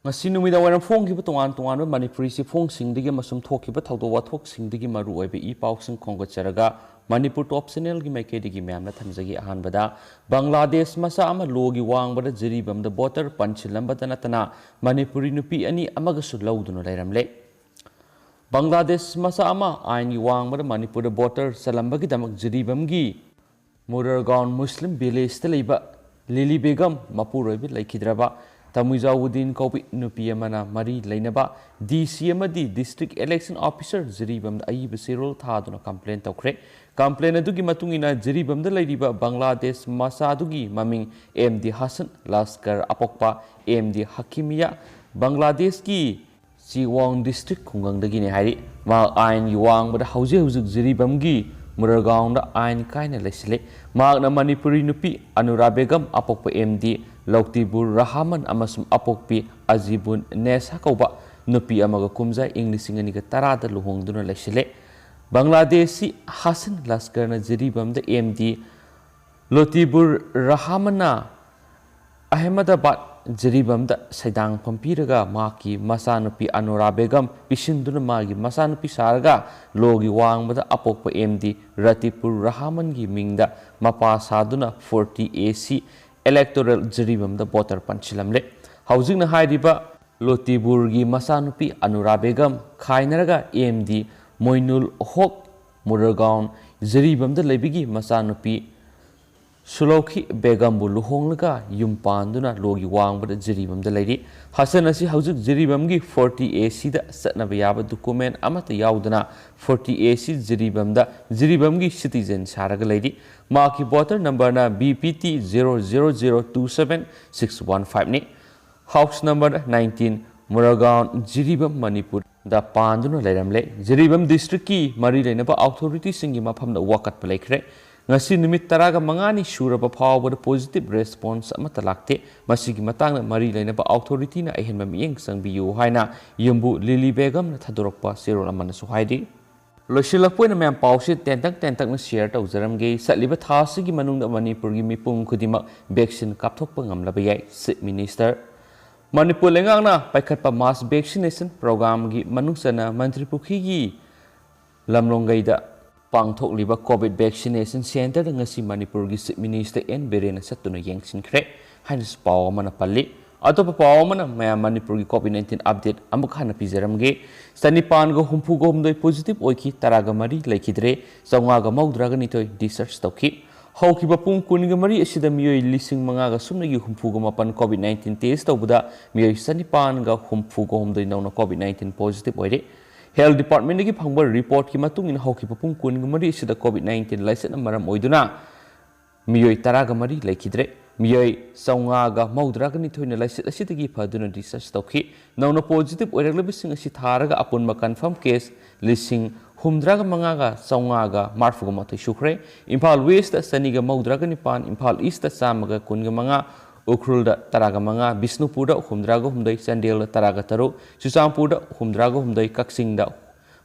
ngasi numida waram phong ki tongan tongan Manipuri si phong sing digi masum thok ki thawdo wathok sing digi maru oibe I paw sing khongga charaga Manipur top channel gi maike digi myam na thamjagi ahan bada Bangladesh masa ama logi wang bada jiribam da boter Pansilamba tanatana Manipuri nupi ani amagasu Louduna Leiramle Bangladesh masa ama ain gi wang bada Manipur da boter salamba gi damak jiribam gi Murargaon Muslim village ta leiba Lili Begum mapuroi bi laikhidraba Tamuizawuddin Kopi Nupi Amana Mari Lainaba DC Amadi District Election Officer Jiribam Ayib Sirol Thaduna complaint Tokre complaint Adugi Matungina Jiribam the Ladiba Bangladesh Masadugi Maming MD Hassan Laskar Apokpa MD Hakimia Bangladesh ki Siwang District Kungang Dagini Hari Ma Ain Yuang but Hausi Jiribam gi Muragaon da Ain Kaina Lesile Magna Manipuri Nupi Anurabegam Apokpa MD Lautibur Rahaman amasum apokpi Azibun Nes Hakoba Nupi amaga kumza English ingani tarada luhongduna lesile Bangladeshi Hassan Laskar na jiribam da MD Lautibur Rahamana Ahmedabad jiribam da Saidang Pampiraga Maki Masanupi Anurabegam Pishinduna Magi Masanupi Saraga Logi Wangmada apokpa MD Ratipur Rahaman gi Mingda Mapa Saduna 40 AC Electoral Jiribam the Botter Pansilamle. Housing na Haidiba Lotiburgi Masanupi Anurabegam Kainaraga AMD Moinul Hok Muragaon Jiribam the Lebigi Masanupi Suloki Begam Buluhonga Yumpanduna Logi Wang but Jiribam the lady Hasanasi Housing Jiribamgi 40 AC the Satnabayaba document Amata Yaudana 40 AC Jiribam the Jiribamgi citizen Saraga lady Maki Botter number na BPT 00027 ni House number 19 Muragaon Jiribam Manipur the Panduna Leiramle Jiribam district ki Mari Lenaba authority singima from the Wakat Palekre Ngasi nimit taraga mangani suraba pawba positive response amata lakte masigi matang Mari Lenaba authority na ehenma miyeng sangbiyu haina yumbu Lili Begam na thadorokpa sirol amana suhaidi Loshilakpoina ma'am pause tentak na share tawjaramge satliba thasigi manungda Manipurgi mipung khudima vaccine kapthokpa ngamlaba yai Chief Minister Manipur lengangna paikhatpa mass vaccination program gi manungsana Mantri Pukhi gi lamlonggaida pangthokliba COVID vaccination center ngasi Manipurgi Chief Minister N Berena satuna yengsinkhre hanis paw mana palli Atau papaw mana maya Manipurgi COVID-19 update amuk hana pijaramge Sanipan go humpu go humdoi positive oiki taraga mari laikidre Saungaga maudra nitoi research tauki Hauki bapung kuninga mari asida miyoi lising mangaga sumnagi humpu go mapan COVID-19 test taubuda miyoi sanipan ga humpu go humdoi nauna COVID-19 positive oire Health Department gi phangba report ki matungin hauki bapung kuninga mari asida COVID-19 license maram oiduna miyoi taraga mari laikidre Miyoi Saungaga Maudra Nitoina Lysit Asitigi Paduna research Toki, Nauna positive or Relabising Sitaraga upon ma confirm case, listing Humdraga Mangaga, Saungaga, Marfugamata Shukre, Impal West Saniga Maudraga Nipan, Impal East Samaga Kungamanga, Ukrulda Taragamanga, Bisnupuda, Humdraga Humdai, Sandil Taragataru, Susampuda, Humdraga Humdai Kaksingda.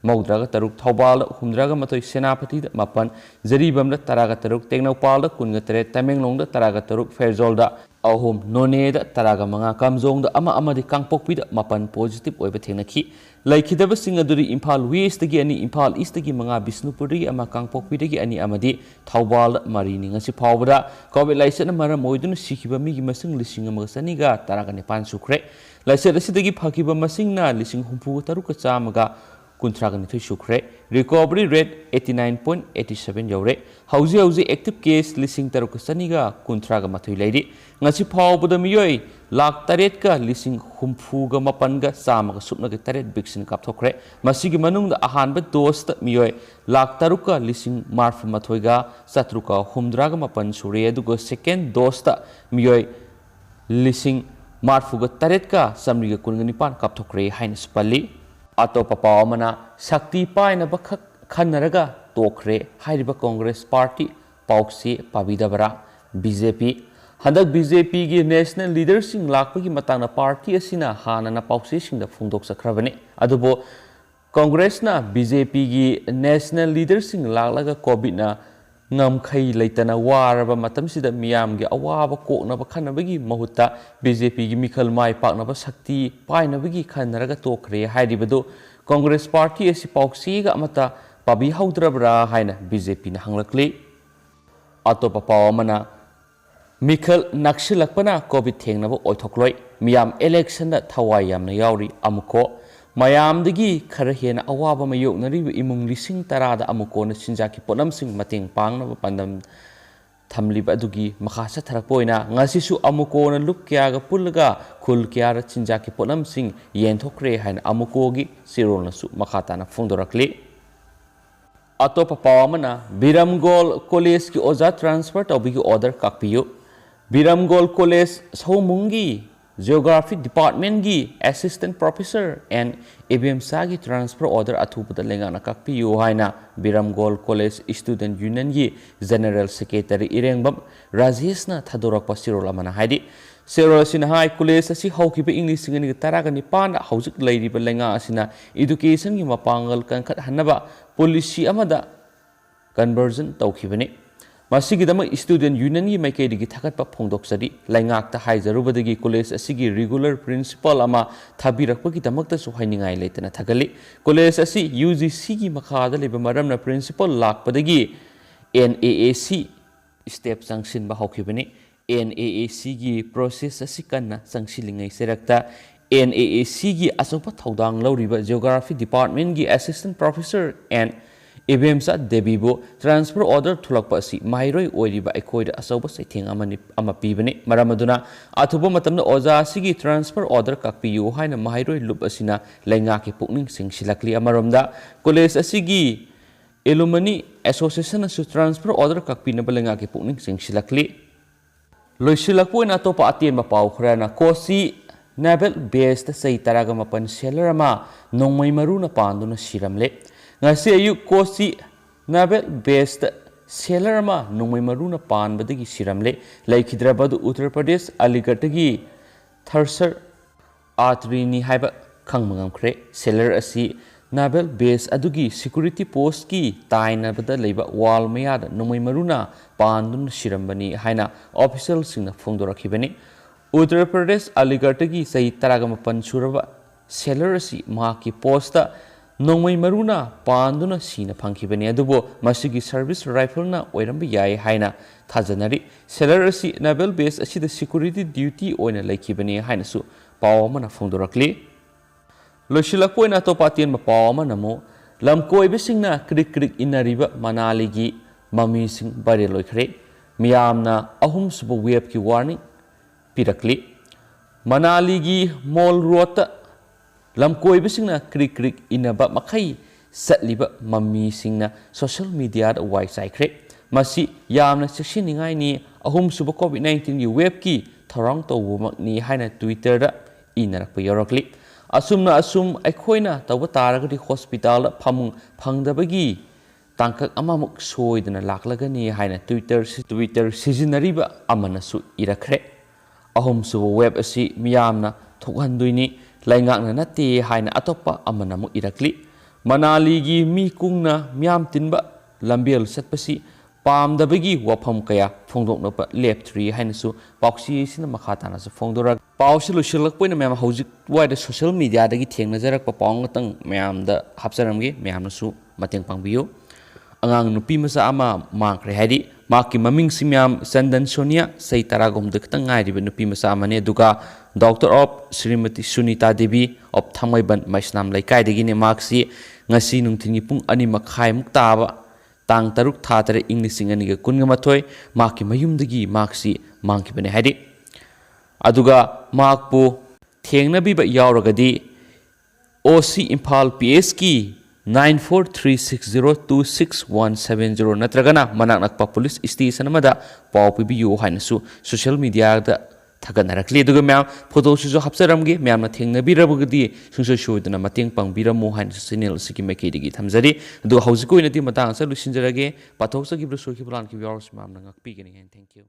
Maudraga Taruk Taubal, Humdraga Matoi Senapati, Mapan, Zeribam the Taraga Taruk, Technopal, Kungatare, Tamenglong the Taraga Taruk, Fairzolda, Ahum, None the Taragamanga, Kamzong, the Ama the Kangpok with Mapan positive Obetenaki, like he never sing a duri Impal West again, Impal East again, Manga Bisnupuri, Ama Kangpok with any Amadi, Taubal, Marining as a powder, Kobe Lyson and Maramoidun, Sikibami, Masing, Lissing Masaniga, Taraganipan Sukre, Lysa the Sidagi Pakiba Masingna, Lissing Humpu Taruka Samaga. Kuntraganithu Shukre, recovery rate 89.87 Yore, Hausi active case listing Tarukasaniga, Kuntraga Mathu lady, Nasi Pau Budamiyoi, Lak Taretka, listing Humfuga Mapanga, Samaga Supnaga Taret Bixin Kaptokre, Masigi Manung the Ahanba Dost Miyoi, Lak Taruka, listing Marfa Matoiga, Satruka, Humdraga Mapan Surya Dugo, second Dosta Miyoi, listing Marfuga Taretka, Samriga Kunganipan Kaptokre, Hines Pali. Ato papaw mana sakti pai na bakak khanaraga tokre hairiba Congress Party pauksi pabidabara BJP handak BJP gi national leaders sing lakpagi matangna party asina hana na pauksi singda phungdok sakhrabane adubo Congress na BJP gi national leaders sing laklaga COVID na ngamkhai leitana waraba matamsida miyamgi awaba koknaba khanabagi mahutta BJP gi mikhal mai paknaba sakti painabagi khanaraga tokre hairibadu Congress Party asi pauksi ga amata pabi haudrabra haina BJP na hanglakli atopa pawamana mikhal nakshilakpana covid thengnaba oithokloi miyam election da thawai yamna yauri amuko mayamdagi khara hena awaba mayoknariba imung lising tarada amuko na sinjaki ponamsing mating pangnaba pandam thamliba adugi makha sa tharakpoina ngasisu amuko na lup kyaga pulga khul kyara sinjaki ponamsing yenthokre haina amuko gi sirol nasu makha tana phongdorakli atopa pawamana Biramgol College ki oza transfer tawbigi order kakpiyo Biramgol College Saumungi Geography Department gi Assistant Professor and ABMSA gi transfer order athupada lengana kakpiyo haina Biramgol College Student Union gi General Secretary Irengbam Rajesh na thadorak pasirol amana haidi Serol sina hai college asi haukiba English ngani taraga nipan haujik leiriba lenga asina education gi mapangal kankhat hanaba policy amada conversion tawkhibani masigidama student union gi maikaidigi thakatpa phongdoksari laingakta haijarubadagi college asigi regular principal ama thabirakpagi damakta su hainingai leitana thagali college asi UGC gi makhada leba maramna principal lakpadagi NAAC step sanction ba haukhibani NAAC gi process asi kanna sangsilingai serakta NAAC gi asopa thaudang lauriba geography department gi assistant professor and ABMSA Debibo transfer order thulakpa si mairoi oiriba aikoida asoba saitheng ama pibani maramaduna athuba matamna oza sigi transfer order kakpiyu haina mairoi lup asina lainga ki pukning singsilakli amaromda college asigi alumni association asu transfer order kakpina balenga ki pukning singsilakli loisilakpoina topa atien ma pau khrana kosi naval base ta sei taraga mapan selarama nongmai maruna panduna siramle ngasi ayu kosi naval base ta selarama nongmai maruna panbadagi siramle laikhidrabadu Uttar Pradesh Aligarh gi Tharsar Atrini haiba khangmangam khre selar asi naval base adugi security post ki tainabada leiba wall mayada nongmai maruna pandun sirambani haina official singna phongdorakhibani Uttar Pradesh Aligarh gi sei taragama pansuraba seller si ma ki posta nongmai maruna panduna sina phangkhibani adubo masigi service rifle na oirambi yai haina thajanari seller si naval base asida security duty oina laikhibani haina su pawamana phongdorakli loisilakpoina topatien ma pawamana mo lamkoibisingna krik krik inariba Manali gi mami sing bare loikhre miyamna ahum suba web ki warning pirakli Manali gi mall road lamkoibisingna krik krik inaba makhai satliba mami singna social media da wai saikre masi yamna seksiningai ni ahum suba COVID-19 gi web ki tharang tawumak ni haina Twitter da inarakpa yorakli asumna asum aikhoina tawba taragadi hospital phamung phangdabagi tangkak amamuk soidana laklagani haina Twitter sijinariba amana su irakre ahum suba web asi miyamna thokhanduini laingakna nate haina atopa amana mu irakli Manali gi mi kungna miyam tinba lambel satpasi pamdabagi wafam kaya phongdoknapa leptri haina su pauksi sina makhatana su phongdorak pausi lusilakpoina miyam hojik waida social media dagi thengnajarak pa pawngatang miyam da hapsaramgi miyamna su mateng pangbiyo angang nupi masa ama mangkre haidi maki maming simyam Sandan Sonia sei taragom dekta ngairiba nupi masa amane duga Doctor of Srimati Sunita Devi of Thangmaiban Maisnam Laikai dagini maksi ngasi nungthingi pung 2:30 muktaba tang taruk thatare Englishing aniga kunga mathoi maki mayumdagi maksi mangkibane haidi aduga makpu thengnabiba yauragadi OC Imphal PS ki 9436026170 natragana manak nakpa police station amada pau pibiyu hainasu social media da thaganarakli duga myam photo su hapsaramge myamna thengnabirabagadi sungso shoidana mateng pangbiramu hainasu channel sigi mekidigi thamjari du haujiko inati matang sa lusinjarage pathok sagi bru soki plan ki viewers myamna ngakpi gani thank you